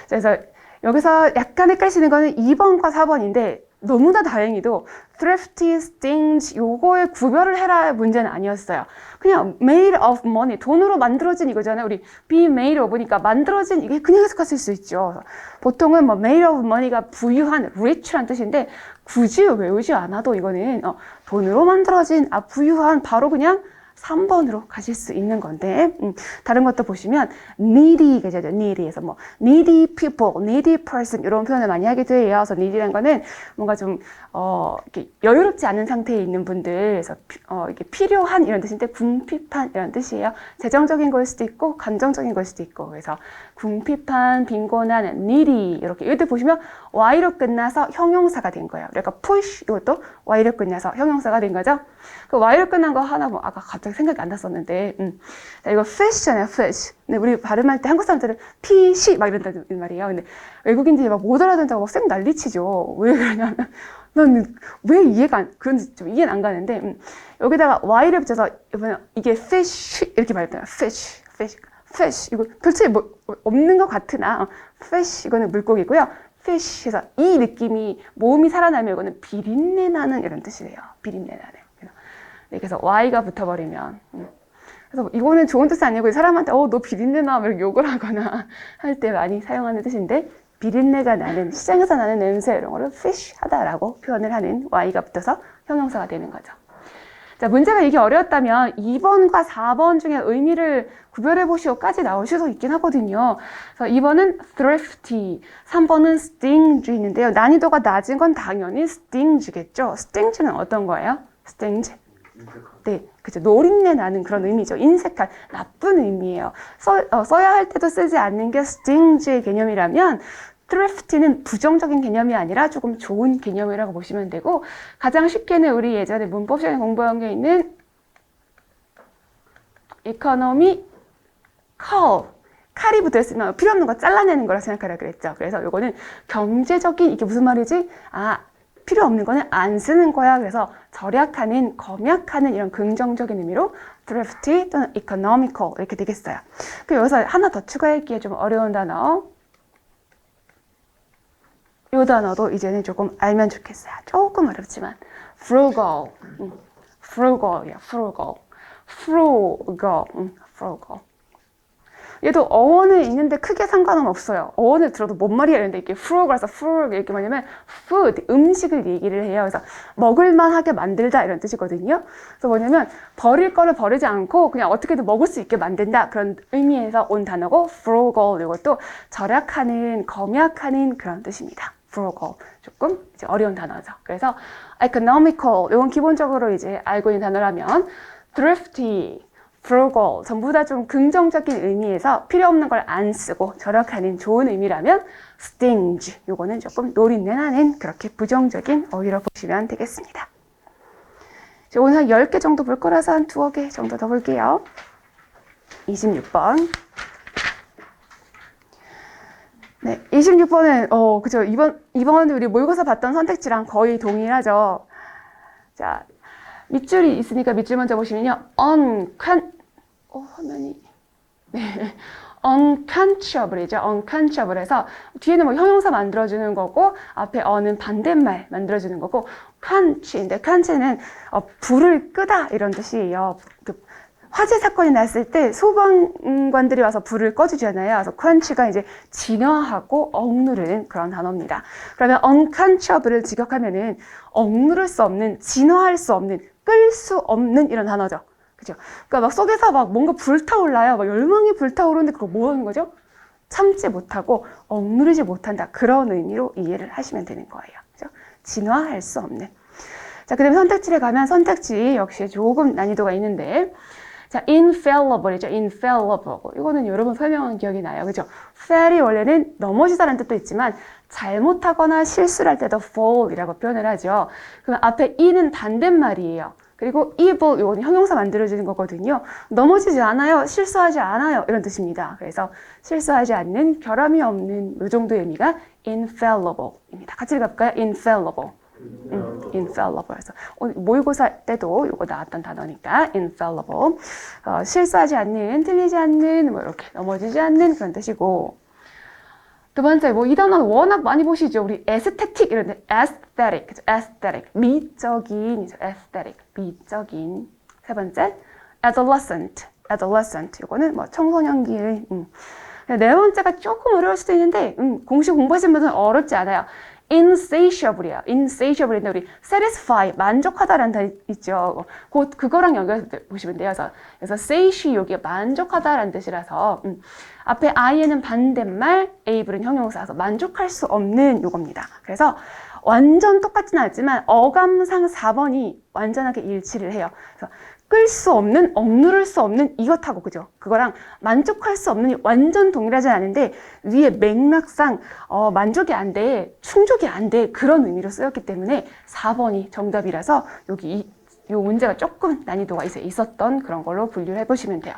그래서 여기서 약간 헷갈리시는 거는 2번과 4번인데 너무나 다행히도 thrifty, stingy 요거에 구별을 해라 문제는 아니었어요. 그냥 made of money, 돈으로 만들어진 이거잖아요. 우리 be made of니까 만들어진 이게 그냥 해석하실 수 있죠. 보통은 뭐 made of money가 부유한, rich란 뜻인데 굳이 외우지 않아도 이거는 돈으로 만들어진, 부유한 바로 그냥 3번으로 가실 수 있는 건데 다른 것도 보시면 needy가 되죠. needy에서 뭐 needy people, needy person 이런 표현을 많이 하게 돼요. 그래서 needy라는 거는 뭔가 좀 이렇게 여유롭지 않은 상태에 있는 분들, 그래서 이게 필요한 이런 뜻인데 궁핍한 이런 뜻이에요. 재정적인 걸 수도 있고 감정적인 걸 수도 있고. 그래서 궁핍한, 빈곤한, needy 이렇게 이때 보시면 y로 끝나서 형용사가 된 거예요. 그러니까 push 이것도 y로 끝나서 형용사가 된 거죠. 그 y로 끝난 거 하나 뭐 아까 갑자기 생각이 안 났었는데 자, 이거 fish잖아요. fish. 근데 우리 발음할 때 한국 사람들은 fish 막 이런다는 말이에요. 근데 외국인들이 막 못 알아듣는다고 막 쌩 난리치죠. 왜 그러냐면 나는 왜 그런지 좀 이해는 안 가는데 여기다가 y를 붙여서 이게 fish 이렇게 말했잖아요. fish 이거 별차이 뭐 없는 것 같으나 fish 이거는 물고기고요. fish에서 이 느낌이 몸이 살아나면 이거는 비린내 나는 이런 뜻이래요. 비린내 나는. 그래서 y가 붙어버리면 그래서 이거는 좋은 뜻이 아니고 사람한테 너 비린내 나 이렇게 욕을 하거나 할 때 많이 사용하는 뜻인데 비린내가 나는 시장에서 나는 냄새 이런 거를 fish 하다라고 표현을 하는 y가 붙어서 형용사가 되는 거죠. 자, 문제가 이게 어려웠다면 2번과 4번 중에 의미를 구별해 보시오까지 나올 수도 있긴 하거든요. 그래서 2번은 thrifty, 3번은 stingy 있는데요. 난이도가 낮은 건 당연히 stingy겠죠. stingy는 어떤 거예요? stingy. 네, 그죠. 노린내 나는 그런 의미죠. 인색한, 나쁜 의미예요. 써야 할 때도 쓰지 않는 게 stingy의 개념이라면 thrifty는 부정적인 개념이 아니라 조금 좋은 개념이라고 보시면 되고 가장 쉽게는 우리 예전에 문법 시간에 공부한 게 있는 economical, 칼이 붙어있으면 필요 없는 거 잘라내는 거라 생각하라 그랬죠. 그래서 이거는 경제적인, 이게 무슨 말이지? 필요 없는 거는 안 쓰는 거야. 그래서 절약하는, 검약하는 이런 긍정적인 의미로 thrifty 또는 economical 이렇게 되겠어요. 그리고 여기서 하나 더 추가할게요. 좀 어려운 단어. 이 단어도 이제는 조금 알면 좋겠어요. 조금 어렵지만 frugal, frugal. 얘도 어원은 있는데 크게 상관은 없어요. 어원을 들어도 뭔 말이야 이런데 이렇게 frug라서 frug 이렇게 뭐냐면 food, 음식을 얘기를 해요. 그래서 먹을만하게 만들다 이런 뜻이거든요. 그래서 뭐냐면 버릴 거를 버리지 않고 그냥 어떻게든 먹을 수 있게 만든다 그런 의미에서 온 단어고 frugal, 이것도 절약하는, 검약하는 그런 뜻입니다. frugal. 조금 이제 어려운 단어죠. 그래서 economical, 이건 기본적으로 이제 알고 있는 단어라면 thrifty, frugal, 전부 다 좀 긍정적인 의미에서 필요 없는 걸 안 쓰고 절약하는 좋은 의미라면 stingy, 요거는 조금 노린내나는 그렇게 부정적인 어휘로 보시면 되겠습니다. 오늘 한 10개 정도 볼 거라서 한 2개 정도 더 볼게요. 26번. 네, 26번은, 그죠. 이번 우리 모의고사 봤던 선택지랑 거의 동일하죠. 자, 밑줄이 있으니까 밑줄 먼저 보시면요. 화면이. 네. unquenchable이죠. unquenchable 해서 뒤에는 뭐 형용사 만들어주는 거고 앞에 어는 반대말 만들어주는 거고 quench인데 quench는 불을 끄다 이런 뜻이에요. 화재 사건이 났을 때 소방관들이 와서 불을 꺼주잖아요. 그래서 quench가 이제 진화하고 억누르는 그런 단어입니다. 그러면 unquenchable을 직역하면은 억누를 수 없는, 진화할 수 없는, 끌 수 없는 이런 단어죠. 그죠? 그러니까 막 속에서 막 뭔가 불타올라요. 막 열망이 불타오르는데 그거 뭐 하는 거죠? 참지 못하고 억누르지 못한다. 그런 의미로 이해를 하시면 되는 거예요. 그죠? 진화할 수 없는. 자, 그 다음에 선택지에 가면 선택지 역시 조금 난이도가 있는데, 자, infallible이죠. infallible. 이거는 여러분 설명한 기억이 나요. 그죠? fail이 원래는 넘어지다라는 뜻도 있지만 잘못하거나 실수를 할 때도 fall이라고 표현을 하죠. 그럼 앞에 e는 반대말이에요. 그리고 evil, 이건 형용사 만들어주는 거거든요. 넘어지지 않아요. 실수하지 않아요. 이런 뜻입니다. 그래서 실수하지 않는, 결함이 없는 이 정도의 의미가 infallible입니다. 같이 읽어볼까요? infallible. infallible. 그래서 모의고사 때도 이거 나왔던 단어니까 infallible. 실수하지 않는, 틀리지 않는, 뭐 이렇게 넘어지지 않는 그런 뜻이고. 두 번째, 뭐 이 단어는 워낙 많이 보시죠. 우리 aesthetic 이런데 aesthetic, aesthetic, 미적인이죠. aesthetic, 미적인. 세 번째, adolescent, adolescent. 이거는 뭐 청소년기의. 네 번째가 조금 어려울 수도 있는데 공식 공부하시는 분들은 어렵지 않아요. insatiable이야. insatiable인데 우리 satisfy, 만족하다라는 단어 있죠. 곧 그거랑 연결해서 보시면 돼요. 그래서 sati, 여기에 만족하다라는 뜻이라서 앞에 I에는 반대말, able은 형용사라서 만족할 수 없는 요겁니다. 그래서 완전 똑같진 않지만 어감상 4번이 완전하게 일치를 해요. 그래서 끌 수 없는, 억누를 수 없는 이것하고, 그죠? 그거랑 만족할 수 없는 완전 동일하지 않은데 위에 맥락상 만족이 안 돼, 충족이 안 돼 그런 의미로 쓰였기 때문에 4번이 정답이라서 여기 요 문제가 조금 난이도가 있었던 그런 걸로 분류를 해보시면 돼요.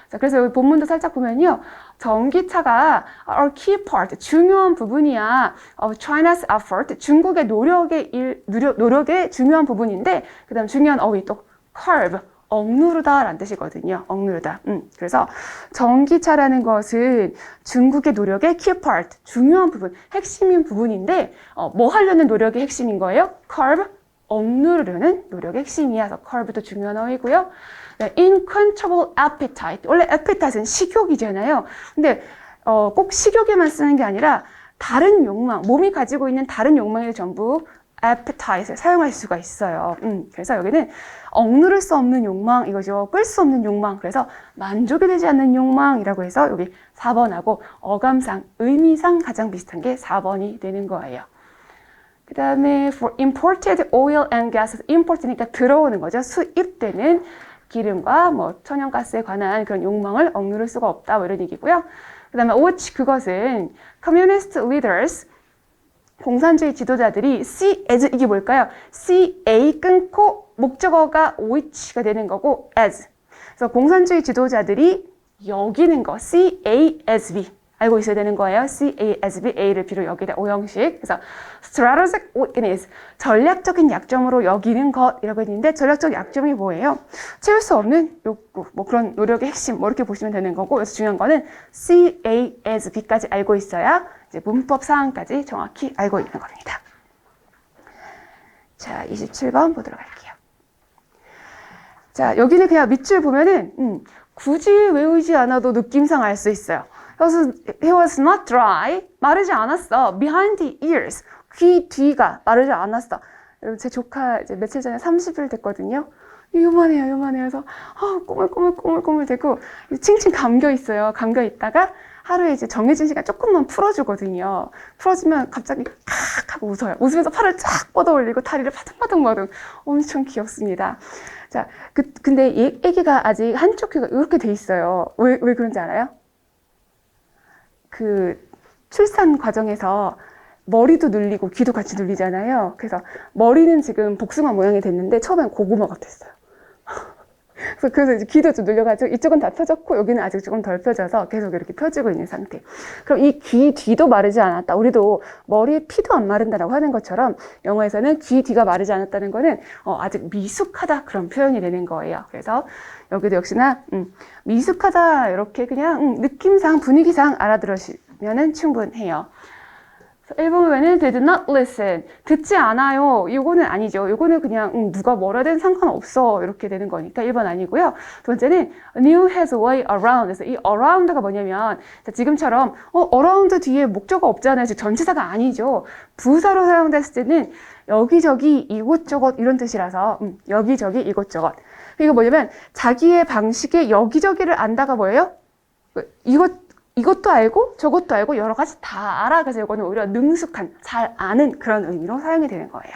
자, 그래서 여기 본문도 살짝 보면요. 전기차가 a key part, 중요한 부분이야. of China's effort, 중국의 노력의 중요한 부분인데 그 다음 중요한 어휘 또 curb, 억누르다라는 뜻이거든요. 억누르다. 그래서 전기차라는 것은 중국의 노력의 key part, 중요한 부분, 핵심인 부분인데 뭐 하려는 노력의 핵심인 거예요? curb, 억누르려는 노력의 핵심이야. 그래서 curb도 중요한 어휘고요. 네, unquenchable appetite. 원래 appetite는 식욕이잖아요. 근데 꼭 식욕에만 쓰는 게 아니라 다른 욕망, 몸이 가지고 있는 다른 욕망을 전부 appetite을 사용할 수가 있어요. 그래서 여기는 억누를 수 없는 욕망, 이거죠. 끌 수 없는 욕망. 그래서 만족이 되지 않는 욕망이라고 해서 여기 4번하고 어감상, 의미상 가장 비슷한 게 4번이 되는 거예요. 그 다음에 for imported oil and gas, import니까 들어오는 거죠. 수입되는 기름과 뭐 천연가스에 관한 그런 욕망을 억누를 수가 없다, 뭐 이런 얘기고요. 그 다음에 which, 그것은 communist leaders, 공산주의 지도자들이 see as, 이게 뭘까요? see a 끊고 목적어가 which가 되는 거고 as. 그래서 공산주의 지도자들이 여기는 거 see a as b 알고 있어야 되는 거예요. see a as b, a를 b로 여기다 오형식. 그래서 strategic weakness, 전략적인 약점으로 여기는 것이라고 했는데 전략적 약점이 뭐예요? 채울 수 없는 욕구, 뭐 그런 노력의 핵심, 뭐 이렇게 보시면 되는 거고, 여기서 중요한 거는 see a as b까지 알고 있어야 이제 문법 사항까지 정확히 알고 있는 겁니다. 자, 27번 보도록 할게요. 자, 여기는 그냥 밑줄 보면은 굳이 외우지 않아도 느낌상 알 수 있어요. 그래서 he was not dry. 마르지 않았어. behind the ears. 귀 뒤가 마르지 않았어. 여러분 제 조카 이제 며칠 전에 30일 됐거든요. 요만해요. 그래서 꼬물꼬물 되고 칭칭 감겨 있어요. 감겨 있다가 하루에 이제 정해진 시간 조금만 풀어주거든요. 풀어주면 갑자기 칵 하고 웃어요. 웃으면서 팔을 쫙 뻗어 올리고 다리를 바둥바둥 엄청 귀엽습니다. 자, 근데 이 애기가 아직 한쪽 귀가 이렇게 돼 있어요. 왜 그런지 알아요? 그 출산 과정에서 머리도 눌리고 귀도 같이 눌리잖아요. 그래서 머리는 지금 복숭아 모양이 됐는데 처음엔 고구마 같았어요. 그래서 이제 귀도 좀 눌려가지고 이쪽은 다 펴졌고 여기는 아직 조금 덜 펴져서 계속 이렇게 펴지고 있는 상태. 그럼 이 귀 뒤도 마르지 않았다. 우리도 머리에 피도 안 마른다라고 하는 것처럼 영어에서는 귀 뒤가 마르지 않았다는 거는 아직 미숙하다 그런 표현이 되는 거예요. 그래서 여기도 역시나 미숙하다 이렇게 그냥 느낌상 분위기상 알아들으시면 충분해요. 1번 보면은 they did not listen. 듣지 않아요. 이거는 아니죠. 이거는 그냥 누가 뭐라 든 상관없어. 이렇게 되는 거니까 1번 아니고요. 두 번째는 knew his way around. 그래서 이 around가 뭐냐면 자, 지금처럼 around 뒤에 목적어 없잖아요. 즉 전치사가 아니죠. 부사로 사용됐을 때는 여기저기 이곳저곳 이런 뜻이라서 여기저기 이곳저곳. 이거 뭐냐면 자기의 방식의 여기저기를 안다가 뭐예요? 이것도 알고 저것도 알고 여러 가지 다 알아. 그래서 이거는 오히려 능숙한, 잘 아는 그런 의미로 사용이 되는 거예요.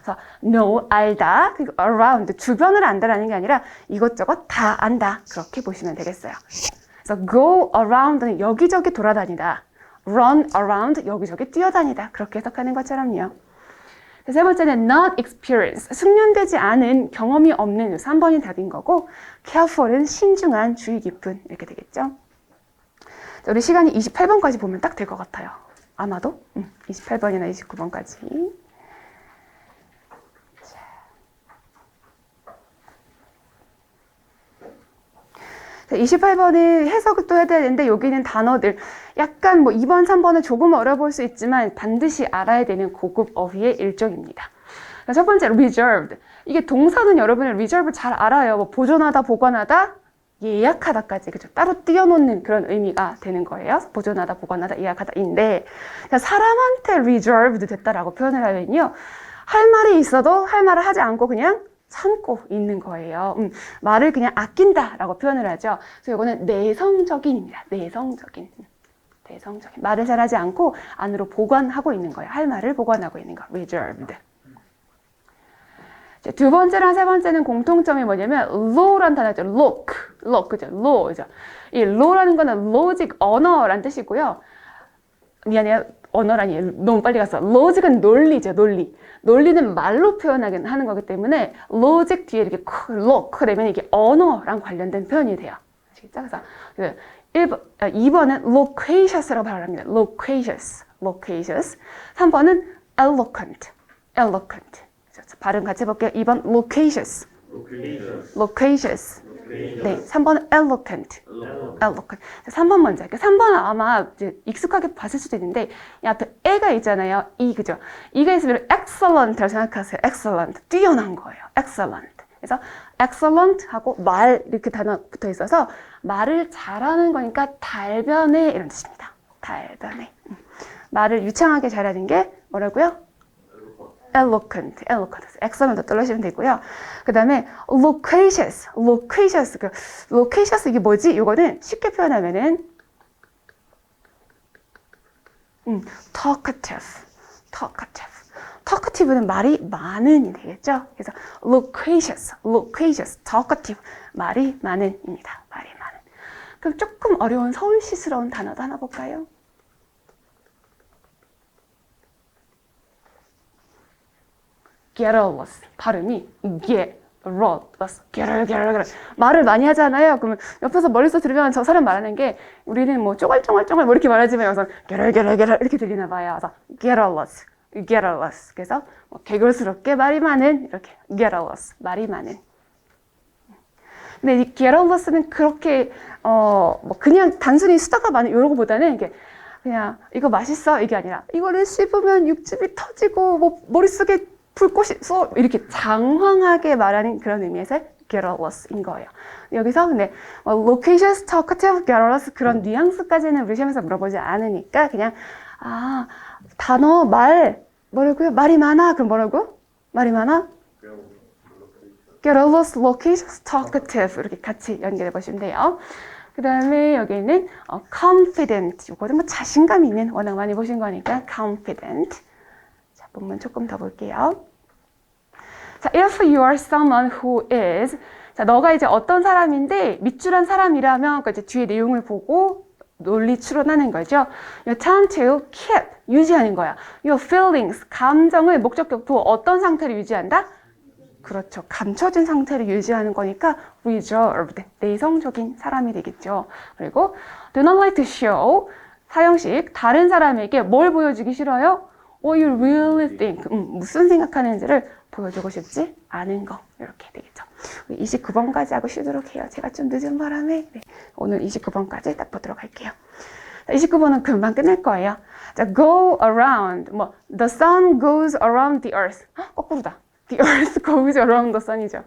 그래서 know, 알다, 그리고 around, 주변을 안다라는 게 아니라 이것저것 다 안다. 그렇게 보시면 되겠어요. 그래서 go around는 여기저기 돌아다니다. run around, 여기저기 뛰어다니다. 그렇게 해석하는 것처럼요. 세 번째는 not experience, 숙련되지 않은, 경험이 없는 3번이 답인 거고 careful은 신중한, 주의 깊은 이렇게 되겠죠. 우리 시간이 28번까지 보면 딱 될 것 같아요. 아마도 28번이나 29번까지. 28번은 해석을 또 해야 되는데 여기는 단어들 약간 뭐 2번, 3번은 조금 어려볼 수 있지만 반드시 알아야 되는 고급 어휘의 일종입니다. 첫 번째 reserved. 이게 동사는 여러분은 reserve 잘 알아요. 뭐 보존하다, 보관하다, 예약하다까지 그죠? 따로 띄워놓는 그런 의미가 되는 거예요. 보존하다, 보관하다, 예약하다인데 사람한테 reserved 됐다라고 표현을 하면요. 할 말이 있어도 할 말을 하지 않고 그냥 참고 있는 거예요. 말을 그냥 아낀다라고 표현을 하죠. 그래서 이거는 내성적인입니다. 내성적인. 말을 잘하지 않고 안으로 보관하고 있는 거예요. 할 말을 보관하고 있는 거. reserved. 두 번째랑 세 번째는 공통점이 뭐냐면 law라는 단어죠. law, 그죠? law죠. 이 law라는 거는 logic, 언어란 뜻이고요. 미안해요. 언어라니 너무 빨리 갔어. logic은 논리죠. 논리는 말로 표현하는 하는 거기 때문에 logic 뒤에 이렇게 law 되면 이게 언어랑 관련된 표현이 돼요. 아시겠죠? 그래서 2번은 locatious라고 발음합니다. loquacious. 3번은 eloquent. 발음 같이 해볼게요. 2번 loquacious. 네, 3번은 eloquent. 3번 먼저 할게요. 3번은 아마 이제 익숙하게 봤을 수도 있는데 이 앞에 에가 있잖아요. 그죠? 이가 있으면 excellent라고 생각하세요. excellent. 뛰어난 거예요. excellent. 그래서 excellent 하고 말 이렇게 단어 붙어 있어서 말을 잘하는 거니까 달변에 이런 뜻입니다. 달변에. 말을 유창하게 잘하는 게 뭐라고요? eloquent. excellent 떠올리시면 되고요. 그 다음에 loquacious. loquacious 이게 뭐지? 이거는 쉽게 표현하면은 talkative는 말이 많은이 되겠죠. 그래서 loquacious, talkative 말이 많은입니다. 말이 많은. 그럼 조금 어려운 서울시스러운 단어도 하나 볼까요? garrulous. 발음이 garrulous. 말을 많이 하잖아요. 그러면 옆에서 멀리서 들으면 저 사람 말하는 게 우리는 뭐 쪼갈쪼갈 뭐 이렇게 말하지만 여기서 게럴 이렇게 들리나 봐요. 그래서 garrulous. 그래서 뭐 개걸스럽게 말이 많은 이렇게 garrulous. 말이 많은. 근데 이 garrulous는 그렇게 뭐 그냥 단순히 수다가 많은 이런 거보다는 이게 그냥 이거 맛있어 이게 아니라 이거를 씹으면 육즙이 터지고 뭐 머릿속에 불꽃이 쏘 이렇게 장황하게 말하는 그런 의미에서 garrulous인 거예요. 여기서 근데 loquacious, talkative, garrulous 그런 뉘앙스까지는 우리 시험에서 물어보지 않으니까 그냥 단어 뭐라고요? 말이 많아. 그럼 뭐라고? 말이 많아? garrulous, loquacious, talkative 이렇게 같이 연결해 보시면 돼요. 그 다음에 여기는 confident. 이거는 뭐 자신감 있는, 워낙 많이 보신 거니까 confident. 자, 본문 조금 더 볼게요. 자, if you are someone who is, 자, 너가 이제 어떤 사람인데 밑줄한 사람이라면 이제 뒤에 내용을 보고 논리 추론하는 거죠. You tend to keep, 유지하는 거야. Your feelings, 감정을 목적격 도 어떤 상태를 유지한다? 그렇죠. 감춰진 상태를 유지하는 거니까 reserved, 내성적인 사람이 되겠죠. 그리고 do not like to show, 사형식, 다른 사람에게 뭘 보여주기 싫어요? What you really think, 무슨 생각하는지를 보여주고 싶지 않은 거. 이렇게 되겠죠. 29번까지 하고 쉬도록 해요. 제가 좀 늦은 바람에 오늘 29번까지 딱 보도록 할게요. 29번은 금방 끝날 거예요. 자, go around, the sun goes around the earth. 거꾸로다. The earth goes around the sun이죠.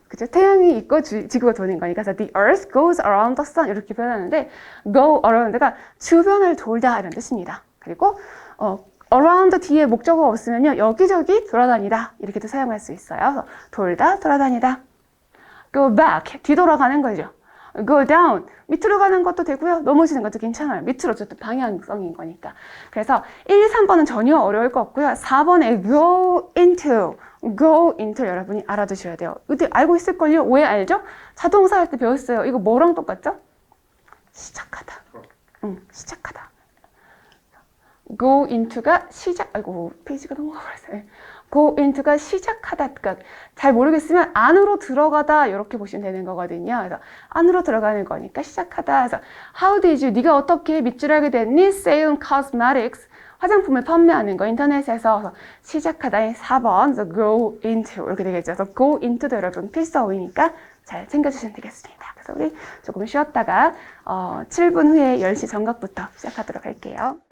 그죠? 태양이 있고 지구가 도는 거니까 the earth goes around the sun 이렇게 표현하는데 go around가 주변을 돌다 이런 뜻입니다. 그리고 around 뒤에 목적어가 없으면요 여기저기 돌아다니다 이렇게도 사용할 수 있어요. 그래서 돌다, 돌아다니다. go back 뒤돌아가는 거죠. go down 밑으로 가는 것도 되고요. 넘어지는 것도 괜찮아요. 밑으로 어쨌든 방향성인 거니까. 그래서 1, 3번은 전혀 어려울 거 없고요. 4번에 go into 여러분이 알아두셔야 돼요. 이때 알고 있을걸요? 왜 알죠? 자동사 할 때 배웠어요. 이거 뭐랑 똑같죠? 시작하다. 시작하다. go into가 아이고 페이지가 넘어가버렸어요. go into가 시작하다. 그러니까 잘 모르겠으면 안으로 들어가다 이렇게 보시면 되는 거거든요. 그래서 안으로 들어가는 거니까 시작하다. 그래서 how did you, 네가 어떻게 밑줄하게 됐니? Sale cosmetics, 화장품을 판매하는 거 인터넷에서. 그래서 시작하다의 4번, so go into 이렇게 되겠죠. 그래서 go into도 여러분 필수어휘니까 잘 챙겨주시면 되겠습니다. 그래서 우리 조금 쉬었다가 7분 후에 10시 정각부터 시작하도록 할게요.